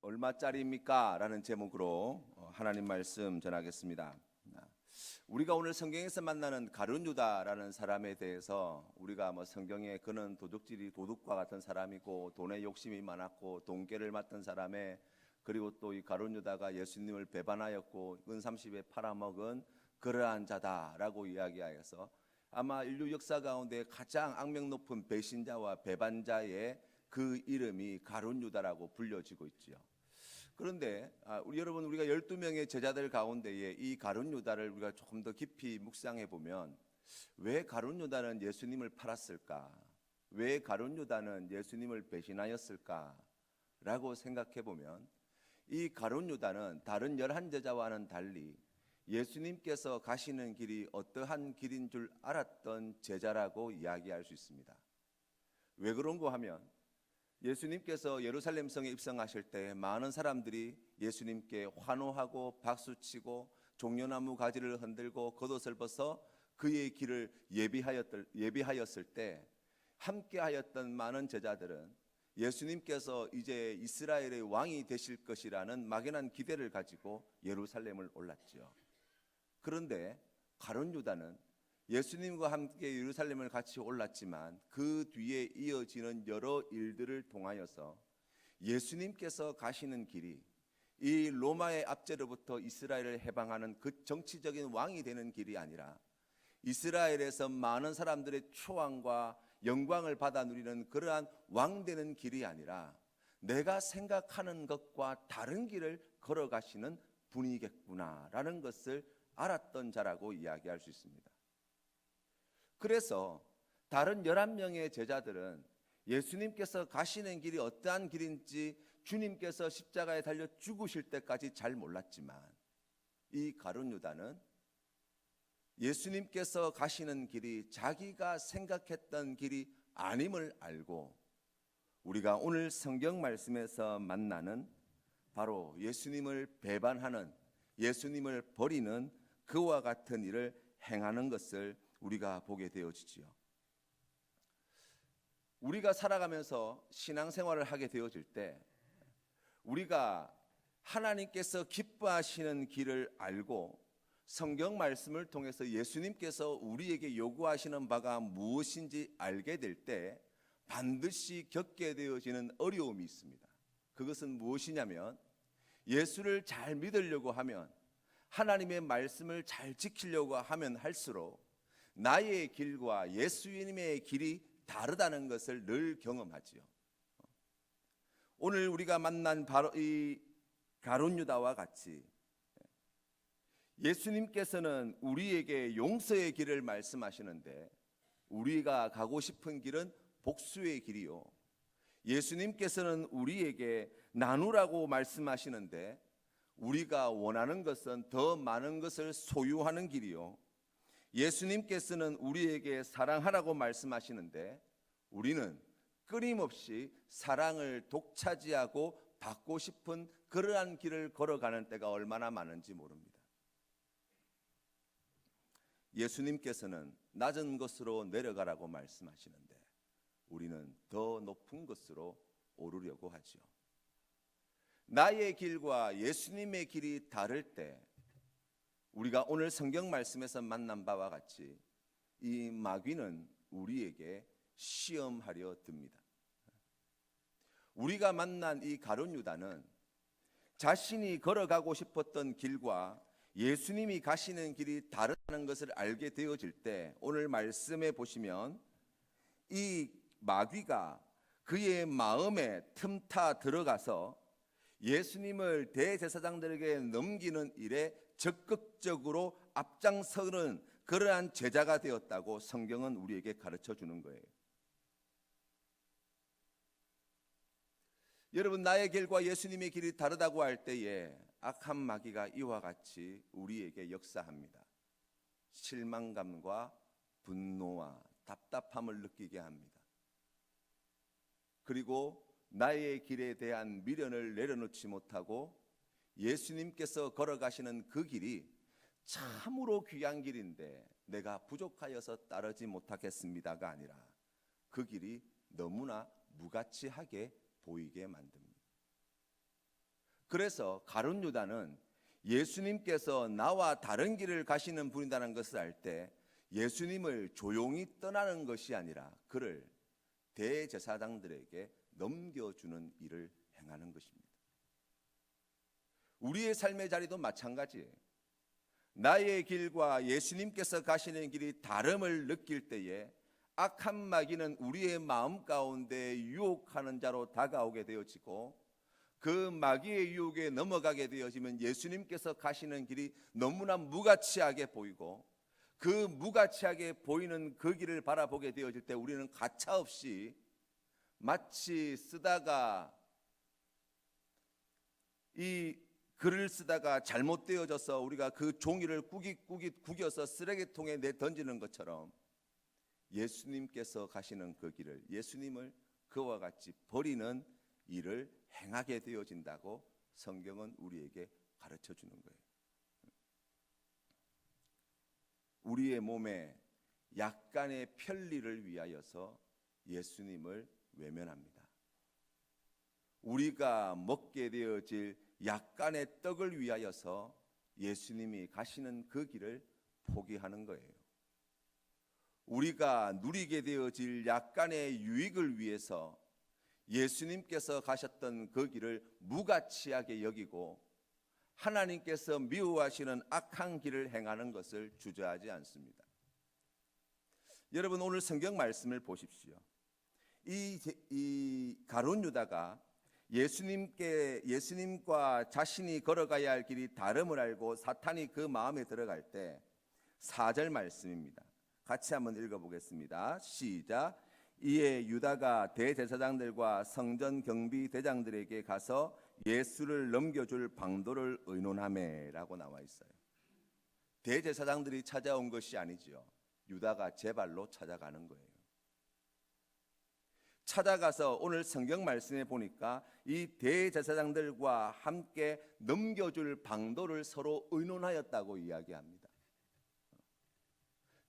얼마짜리입니까? 라는 제목으로 하나님 말씀 전하겠습니다. 우리가 오늘 성경에서 만나는 가룟 유다라는 사람에 대해서 우리가 성경에 그는 도둑과 같은 사람이고 돈에 욕심이 많았고 돈깨를 맡은 사람에, 그리고 또 이 가룟 유다가 예수님을 배반하였고 은30에 팔아먹은 그러한 자다라고 이야기하여서 아마 인류 역사 가운데 가장 악명 높은 배신자와 배반자의 그 이름이 가룟 유다라고 불려지고 있지요. 그런데 우리가 12명의 제자들 가운데에 이 가룟 유다를 우리가 조금 더 깊이 묵상해 보면, 왜 가룟 유다는 예수님을 팔았을까? 왜 가룟 유다는 예수님을 배신하였을까? 라고 생각해 보면, 이 가룟 유다는 다른 11제자와는 달리 예수님께서 가시는 길이 어떠한 길인 줄 알았던 제자라고 이야기할 수 있습니다. 왜 그런가 하면, 예수님께서 예루살렘 성에 입성하실 때 많은 사람들이 예수님께 환호하고 박수치고 종려나무 가지를 흔들고 겉옷을 벗어 그의 길을 예비하였을 때, 함께하였던 많은 제자들은 예수님께서 이제 이스라엘의 왕이 되실 것이라는 막연한 기대를 가지고 예루살렘을 올랐지요. 그런데 가룟 유다는 예수님과 함께 예루살렘을 같이 올랐지만 그 뒤에 이어지는 여러 일들을 통하여서 예수님께서 가시는 길이 이 로마의 압제로부터 이스라엘을 해방하는 그 정치적인 왕이 되는 길이 아니라 이스라엘에서 많은 사람들의 초왕과 영광을 받아 누리는 그러한 왕 되는 길이 아니라 내가 생각하는 것과 다른 길을 걸어가시는 분이겠구나라는 것을 알았던 자라고 이야기할 수 있습니다. 그래서 다른 11명의 제자들은 예수님께서 가시는 길이 어떠한 길인지 주님께서 십자가에 달려 죽으실 때까지 잘 몰랐지만, 이 가룟 유다는 예수님께서 가시는 길이 자기가 생각했던 길이 아님을 알고 우리가 오늘 성경 말씀에서 만나는 바로 예수님을 배반하는, 예수님을 버리는 그와 같은 일을 행하는 것을 우리가 보게 되어지지요. 우리가 살아가면서 신앙생활을 하게 되어질 때 우리가 하나님께서 기뻐하시는 길을 알고 성경 말씀을 통해서 예수님께서 우리에게 요구하시는 바가 무엇인지 알게 될 때 반드시 겪게 되어지는 어려움이 있습니다. 그것은 무엇이냐면, 예수를 잘 믿으려고 하면, 하나님의 말씀을 잘 지키려고 하면 할수록 나의 길과 예수님의 길이 다르다는 것을 늘 경험하지요. 오늘 우리가 만난 바로 이 가룟 유다와 같이 예수님께서는 우리에게 용서의 길을 말씀하시는데 우리가 가고 싶은 길은 복수의 길이요, 예수님께서는 우리에게 나누라고 말씀하시는데 우리가 원하는 것은 더 많은 것을 소유하는 길이요, 예수님께서는 우리에게 사랑하라고 말씀하시는데 우리는 끊임없이 사랑을 독차지하고 받고 싶은 그러한 길을 걸어가는 때가 얼마나 많은지 모릅니다. 예수님께서는 낮은 것으로 내려가라고 말씀하시는데 우리는 더 높은 것으로 오르려고 하죠. 나의 길과 예수님의 길이 다를 때 우리가 오늘 성경 말씀에서 만난 바와 같이 이 마귀는 우리에게 시험하려 듭니다. 우리가 만난 이 가룟 유다는 자신이 걸어가고 싶었던 길과 예수님이 가시는 길이 다르다는 것을 알게 되어질 때, 오늘 말씀에 보시면 이 마귀가 그의 마음에 틈타 들어가서 예수님을 대제사장들에게 넘기는 일에 적극적으로 앞장서는 그러한 제자가 되었다고 성경은 우리에게 가르쳐 주는 거예요. 여러분, 나의 길과 예수님의 길이 다르다고 할 때에 악한 마귀가 이와 같이 우리에게 역사합니다. 실망감과 분노와 답답함을 느끼게 합니다. 그리고 나의 길에 대한 미련을 내려놓지 못하고 예수님께서 걸어가시는 그 길이 참으로 귀한 길인데 내가 부족하여서 따르지 못하겠습니다가 아니라 그 길이 너무나 무가치하게 보이게 만듭니다. 그래서 가룟 유다는 예수님께서 나와 다른 길을 가시는 분이라는 것을 알 때 예수님을 조용히 떠나는 것이 아니라 그를 대제사장들에게 넘겨주는 일을 행하는 것입니다. 우리의 삶의 자리도 마찬가지예요. 나의 길과 예수님께서 가시는 길이 다름을 느낄 때에 악한 마귀는 우리의 마음 가운데 유혹하는 자로 다가오게 되어지고, 그 마귀의 유혹에 넘어가게 되어지면 예수님께서 가시는 길이 너무나 무가치하게 보이고, 그 무가치하게 보이는 그 길을 바라보게 되어질 때 우리는 가차없이 마치 쓰다가 이 글을 쓰다가 잘못되어져서 우리가 그 종이를 꾸깃꾸깃 구겨서 쓰레기통에 내던지는 것처럼 예수님께서 가시는 그 길을, 예수님을 그와 같이 버리는 일을 행하게 되어진다고 성경은 우리에게 가르쳐 주는 거예요. 우리의 몸에 약간의 편리를 위하여서 예수님을 외면합니다. 우리가 먹게 되어질 약간의 떡을 위하여서 예수님이 가시는 그 길을 포기하는 거예요. 우리가 누리게 되어질 약간의 유익을 위해서 예수님께서 가셨던 그 길을 무가치하게 여기고 하나님께서 미워하시는 악한 길을 행하는 것을 주저하지 않습니다. 여러분, 오늘 성경 말씀을 보십시오. 이 가룟 유다가 예수님과 자신이 걸어가야 할 길이 다름을 알고 사탄이 그 마음에 들어갈 때 4절 말씀입니다. 같이 한번 읽어보겠습니다. 시작. 이에 유다가 대제사장들과 성전 경비 대장들에게 가서 예수를 넘겨줄 방도를 의논하매라고 나와 있어요. 대제사장들이 찾아온 것이 아니지요. 유다가 제 발로 찾아가는 거예요. 찾아가서 오늘 성경 말씀에 보니까 이 대제사장들과 함께 넘겨줄 방도를 서로 의논하였다고 이야기합니다.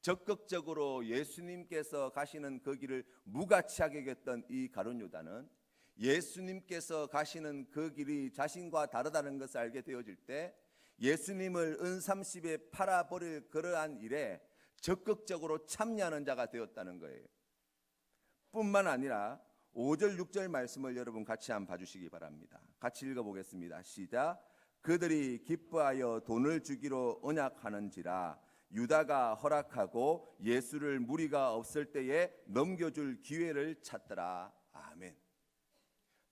적극적으로 예수님께서 가시는 그 길을 무가치하게 여겼던 이 가룟 유다는 예수님께서 가시는 그 길이 자신과 다르다는 것을 알게 되어질 때 예수님을 은삼십에 팔아버릴 그러한 일에 적극적으로 참여하는 자가 되었다는 거예요. 뿐만 아니라 5절 6절 말씀을 여러분 같이 한번 봐주시기 바랍니다. 같이 읽어보겠습니다. 시작. 그들이 기뻐하여 돈을 주기로 언약하는지라 유다가 허락하고 예수를 무리가 없을 때에 넘겨줄 기회를 찾더라. 아멘.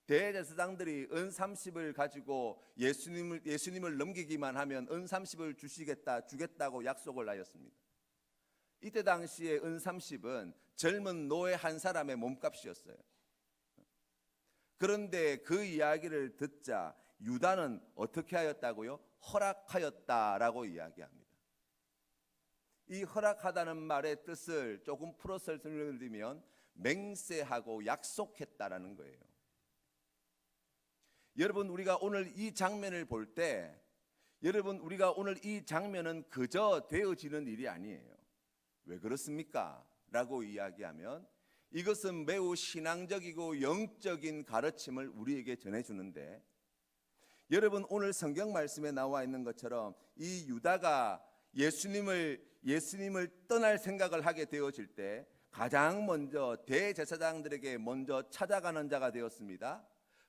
대제사장들이 은30을 가지고 예수님을 넘기기만 하면 은30을 주겠다고 약속을 하였습니다. 이때 당시에 은30은 젊은 노예 한 사람의 몸값이었어요. 그런데 그 이야기를 듣자 유다는 어떻게 하였다고요? 허락하였다라고 이야기합니다. 이 허락하다는 말의 뜻을 조금 풀어서 설명드리면 맹세하고 약속했다라는 거예요. 여러분, 우리가 오늘 이 장면을 볼 때 우리가 오늘 이 장면은 그저 되어지는 일이 아니에요. 왜 그렇습니까? 라고 이야기하면 이것은 매우 신앙적이고 영적인 가르침을 우리에게 전해주는데, 여러분, 오늘 성경 말씀에 나와 있는 것처럼 이 유다가 예수님을 떠날 생각을 하게 되어질 때 가장 먼저 대제사장들에게 먼저 찾아가는 자가 되었습니다.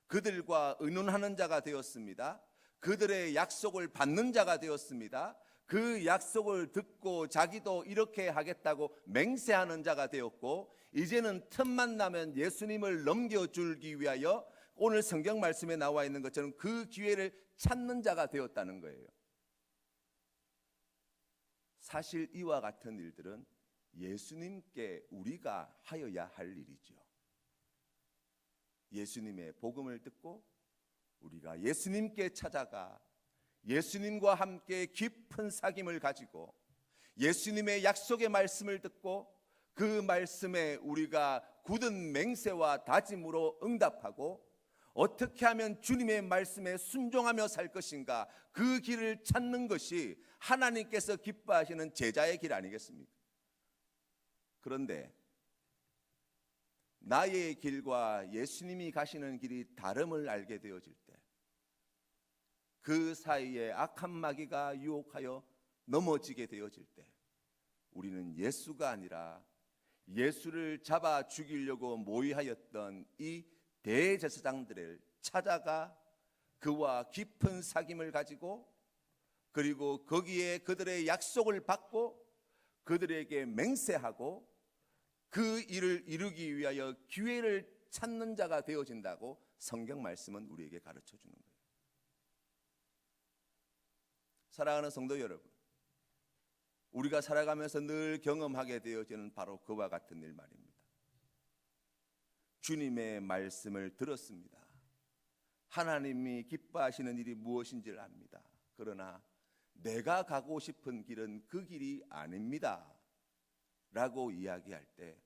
그들과 의논하는 자가 되었습니다. 그들의 약속을 받는 자가 되었습니다. 그 약속을 듣고 자기도 이렇게 하겠다고 맹세하는 자가 되었고, 이제는 틈만 나면 예수님을 넘겨주기 위하여 오늘 성경 말씀에 나와 있는 것처럼 그 기회를 찾는 자가 되었다는 거예요. 사실 이와 같은 일들은 예수님께 우리가 하여야 할 일이죠. 예수님의 복음을 듣고 우리가 예수님께 찾아가 예수님과 함께 깊은 사귐을 가지고 예수님의 약속의 말씀을 듣고 그 말씀에 우리가 굳은 맹세와 다짐으로 응답하고 어떻게 하면 주님의 말씀에 순종하며 살 것인가, 그 길을 찾는 것이 하나님께서 기뻐하시는 제자의 길 아니겠습니까? 그런데 나의 길과 예수님이 가시는 길이 다름을 알게 되어질 때 그 사이에 악한 마귀가 유혹하여 넘어지게 되어질 때 우리는 예수가 아니라 예수를 잡아 죽이려고 모의하였던 이 대제사장들을 찾아가 그와 깊은 사귐을 가지고 그리고 거기에 그들의 약속을 받고 그들에게 맹세하고 그 일을 이루기 위하여 기회를 찾는 자가 되어진다고 성경 말씀은 우리에게 가르쳐 주는 거예요. 사랑하는 성도 여러분, 우리가 살아가면서 늘 경험하게 되어지는 바로 그와 같은 일 말입니다. 주님의 말씀을 들었습니다. 하나님이 기뻐하시는 일이 무엇인지를 압니다. 그러나 내가 가고 싶은 길은 그 길이 아닙니다 라고 이야기할 때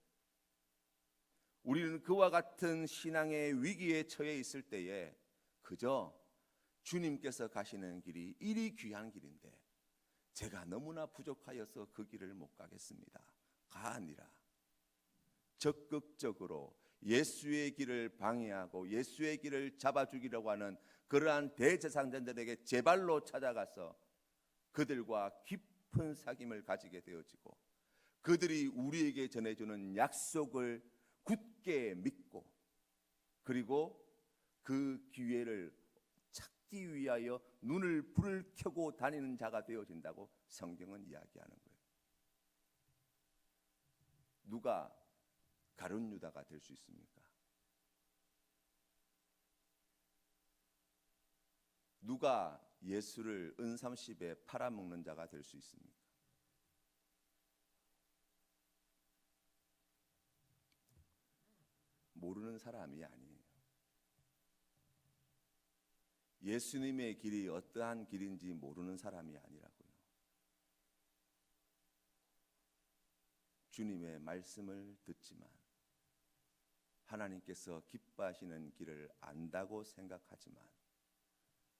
우리는 그와 같은 신앙의 위기에 처해 있을 때에 그저 주님께서 가시는 길이 이리 귀한 길인데 제가 너무나 부족하여서 그 길을 못 가겠습니다 가 아니라 적극적으로 예수의 길을 방해하고 예수의 길을 잡아주기려고 하는 그러한 대제사장들에게 제발로 찾아가서 그들과 깊은 사귐을 가지게 되어지고 그들이 우리에게 전해주는 약속을 굳게 믿고 그리고 그 기회를 찾기 위하여 눈을 불을 켜고 다니는 자가 되어진다고 성경은 이야기하는 거예요. 누가 가룟 유다가 될 수 있습니까? 누가 예수를 은삼십에 팔아먹는 자가 될 수 있습니까? 모르는 사람이 아니에요. 예수님의 길이 어떠한 길인지 모르는 사람이 아니라고요. 주님의 말씀을 듣지만 하나님께서 기뻐하시는 길을 안다고 생각하지만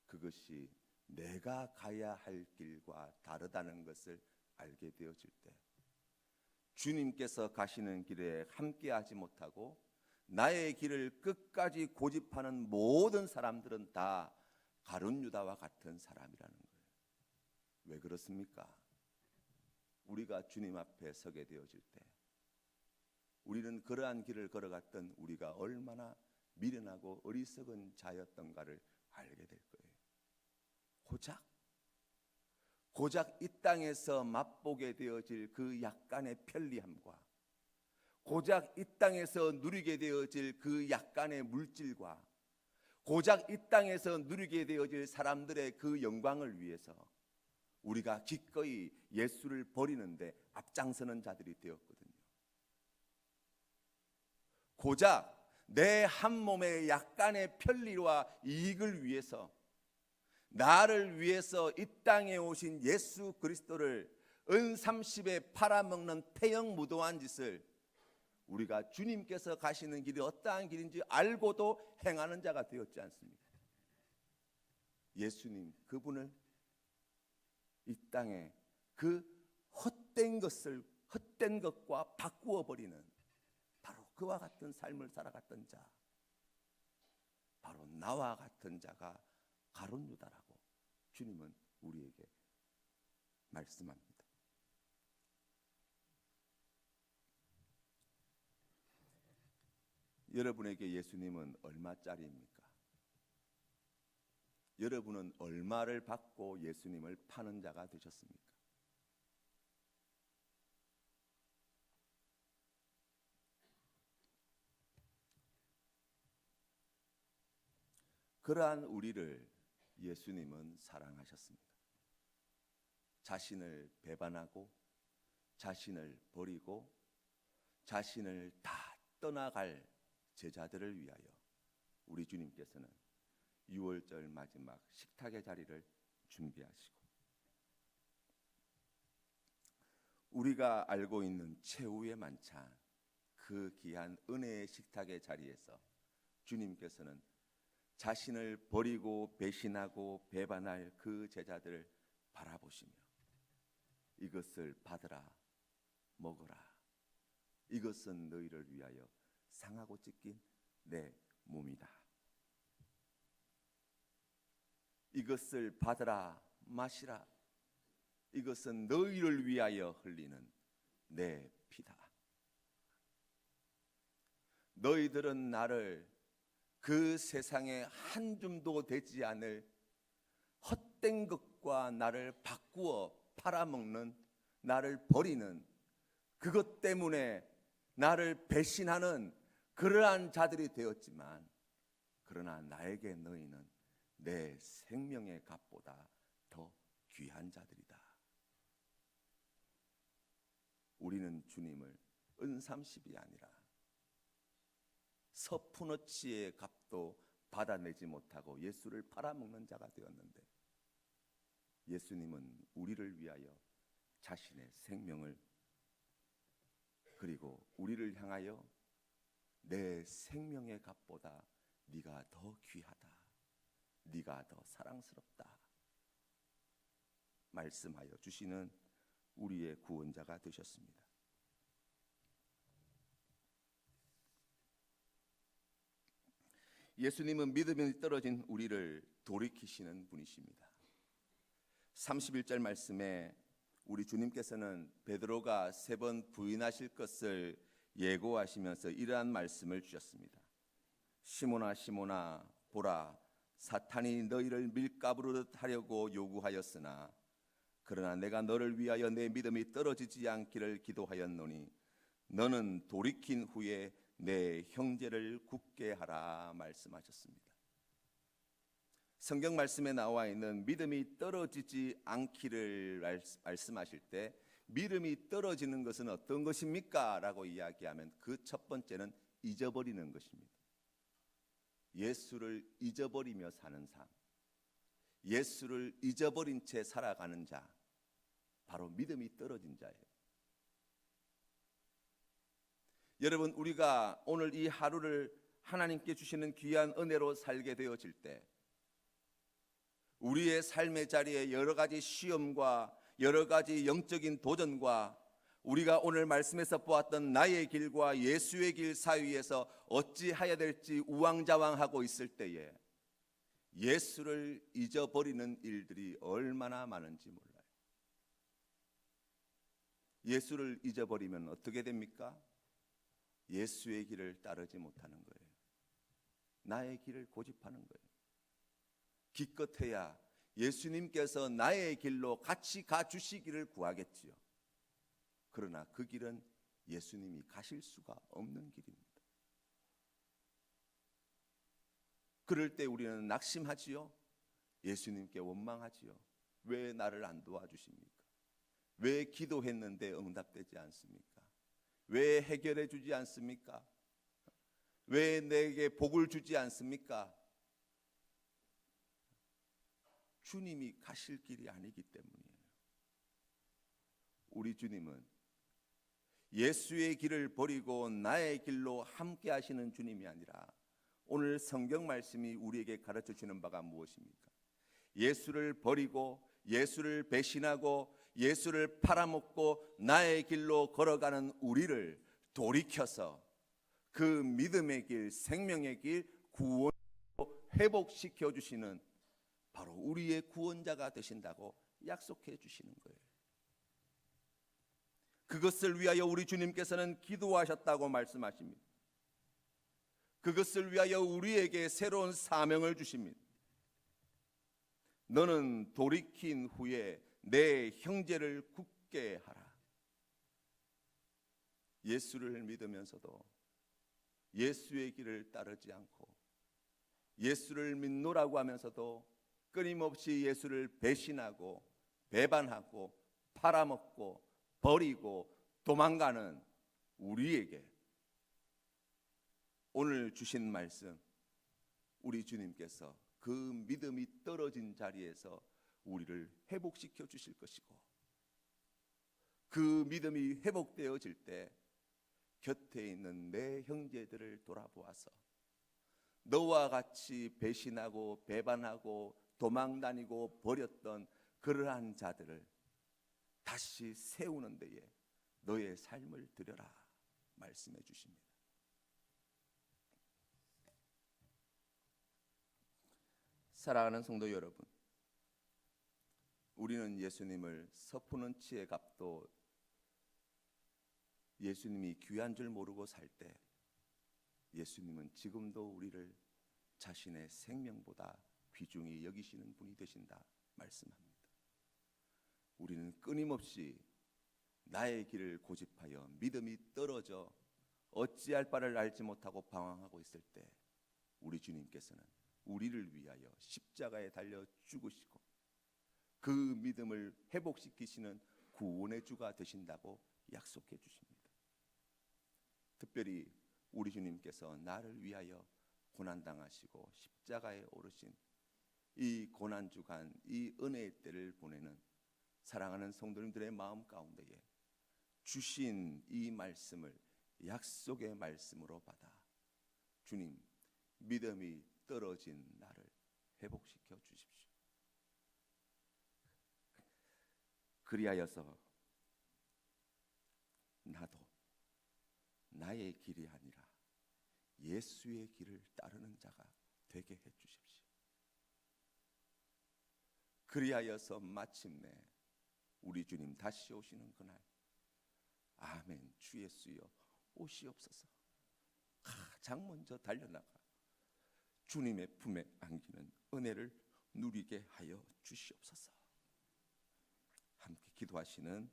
그것이 내가 가야 할 길과 다르다는 것을 알게 되어질 때 주님께서 가시는 길에 함께하지 못하고 나의 길을 끝까지 고집하는 모든 사람들은 다 가룟 유다와 같은 사람이라는 거예요. 왜 그렇습니까? 우리가 주님 앞에 서게 되어질 때 우리는 그러한 길을 걸어갔던 우리가 얼마나 미련하고 어리석은 자였던가를 알게 될 거예요. 고작 이 땅에서 맛보게 되어질 그 약간의 편리함과 고작 이 땅에서 누리게 되어질 그 약간의 물질과 고작 이 땅에서 누리게 되어질 사람들의 그 영광을 위해서 우리가 기꺼이 예수를 버리는데 앞장서는 자들이 되었거든요. 고작 내 한 몸의 약간의 편리와 이익을 위해서 나를 위해서 이 땅에 오신 예수 그리스도를 은삼십에 팔아먹는 폐역무도한 짓을 우리가 주님께서 가시는 길이 어떠한 길인지 알고도 행하는 자가 되었지 않습니까? 예수님 그분을 이 땅에 그 헛된 것과 바꾸어 버리는 바로 그와 같은 삶을 살아갔던 자, 바로 나와 같은 자가 가룟 유다라고 주님은 우리에게 말씀합니다. 여러분에게 예수님은 얼마짜리입니까? 여러분은 얼마를 받고 예수님을 파는 자가 되셨습니까? 그러한 우리를 예수님은 사랑하셨습니다. 자신을 배반하고 자신을 버리고 자신을 다 떠나갈 제자들을 위하여 우리 주님께서는 6월절 마지막 식탁의 자리를 준비하시고 우리가 알고 있는 최후의 만찬 그 귀한 은혜의 식탁의 자리에서 주님께서는 자신을 버리고 배신하고 배반할 그 제자들을 바라보시며 이것을 받으라 먹으라 이것은 너희를 위하여 상하고 찢긴 내 몸이다. 이것을 받으라 마시라. 이것은 너희를 위하여 흘리는 내 피다. 너희들은 나를 그 세상에 한 줌도 되지 않을 헛된 것과 나를 바꾸어 팔아먹는, 나를 버리는, 그것 때문에 나를 배신하는 그러한 자들이 되었지만, 그러나 나에게 너희는 내 생명의 값보다 더 귀한 자들이다. 우리는 주님을 은삼십이 아니라 서푼어치의 값도 받아내지 못하고 예수를 팔아먹는 자가 되었는데, 예수님은 우리를 위하여 자신의 생명을, 그리고 우리를 향하여 내 생명의 값보다 네가 더 귀하다, 네가 더 사랑스럽다 말씀하여 주시는 우리의 구원자가 되셨습니다. 예수님은 믿음이 떨어진 우리를 돌이키시는 분이십니다. 31절 말씀에 우리 주님께서는 베드로가 3번 부인하실 것을 예고하시면서 이러한 말씀을 주셨습니다. 시몬아 시몬아 보라, 사탄이 너희를 밀가부르듯 하려고 요구하였으나 그러나 내가 너를 위하여 내 믿음이 떨어지지 않기를 기도하였노니 너는 돌이킨 후에 내 형제를 굳게 하라 말씀하셨습니다. 성경 말씀에 나와 있는 믿음이 떨어지지 않기를 말씀하실 때, 믿음이 떨어지는 것은 어떤 것입니까? 라고 이야기하면 그 첫 번째는 잊어버리는 것입니다. 예수를 잊어버리며 사는 삶, 예수를 잊어버린 채 살아가는 자, 바로 믿음이 떨어진 자예요. 여러분, 우리가 오늘 이 하루를 하나님께 주시는 귀한 은혜로 살게 되어질 때, 우리의 삶의 자리에 여러 가지 시험과 여러 가지 영적인 도전과 우리가 오늘 말씀에서 보았던 나의 길과 예수의 길 사이에서 어찌해야 될지 우왕좌왕하고 있을 때에 예수를 잊어버리는 일들이 얼마나 많은지 몰라요. 예수를 잊어버리면 어떻게 됩니까? 예수의 길을 따르지 못하는 거예요. 나의 길을 고집하는 거예요. 기껏해야 예수님께서 나의 길로 같이 가주시기를 구하겠지요. 그러나 그 길은 예수님이 가실 수가 없는 길입니다. 그럴 때 우리는 낙심하지요. 예수님께 원망하지요. 왜 나를 안 도와주십니까? 왜 기도했는데 응답되지 않습니까? 왜 해결해 주지 않습니까? 왜 내게 복을 주지 않습니까? 주님이 가실 길이 아니기 때문이에요. 우리 주님은 예수의 길을 버리고 나의 길로 함께 하시는 주님이 아니라, 오늘 성경 말씀이 우리에게 가르쳐 주는 바가 무엇입니까? 예수를 버리고 예수를 배신하고 예수를 팔아먹고 나의 길로 걸어가는 우리를 돌이켜서 그 믿음의 길, 생명의 길, 구원으로 회복시켜 주시는 바로 우리의 구원자가 되신다고 약속해 주시는 거예요. 그것을 위하여 우리 주님께서는 기도하셨다고 말씀하십니다. 그것을 위하여 우리에게 새로운 사명을 주십니다. 너는 돌이킨 후에 내 형제를 굳게 하라. 예수를 믿으면서도 예수의 길을 따르지 않고 예수를 믿노라고 하면서도 끊임없이 예수를 배신하고 배반하고 팔아먹고 버리고 도망가는 우리에게 오늘 주신 말씀, 우리 주님께서 그 믿음이 떨어진 자리에서 우리를 회복시켜 주실 것이고, 그 믿음이 회복되어질 때 곁에 있는 내 형제들을 돌아보아서 너와 같이 배신하고 배반하고 도망다니고 버렸던 그러한 자들을 다시 세우는 데에 너의 삶을 들여라 말씀해 주십니다. 사랑하는 성도 여러분, 우리는 예수님을 서푸는 치의 값도 예수님이 귀한 줄 모르고 살 때 예수님은 지금도 우리를 자신의 생명보다 귀중히 여기시는 분이 되신다 말씀합니다. 우리는 끊임없이 나의 길을 고집하여 믿음이 떨어져 어찌할 바를 알지 못하고 방황하고 있을 때 우리 주님께서는 우리를 위하여 십자가에 달려 죽으시고 그 믿음을 회복시키시는 구원의 주가 되신다고 약속해 주십니다. 특별히 우리 주님께서 나를 위하여 고난당하시고 십자가에 오르신 이 고난주간, 이 은혜의 때를 보내는 사랑하는 성도님들의 마음 가운데에 주신 이 말씀을 약속의 말씀으로 받아 주님, 믿음이 떨어진 나를 회복시켜 주십시오. 그리하여서 나도 나의 길이 아니라 예수의 길을 따르는 자가 되게 해 주십시오. 그리하여서 마침내 우리 주님 다시 오시는 그날, 아멘, 주 예수여 오시옵소서. 가장 먼저 달려나가 주님의 품에 안기는 은혜를 누리게 하여 주시옵소서. 함께 기도하시는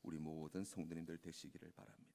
우리 모든 성도님들 되시기를 바랍니다.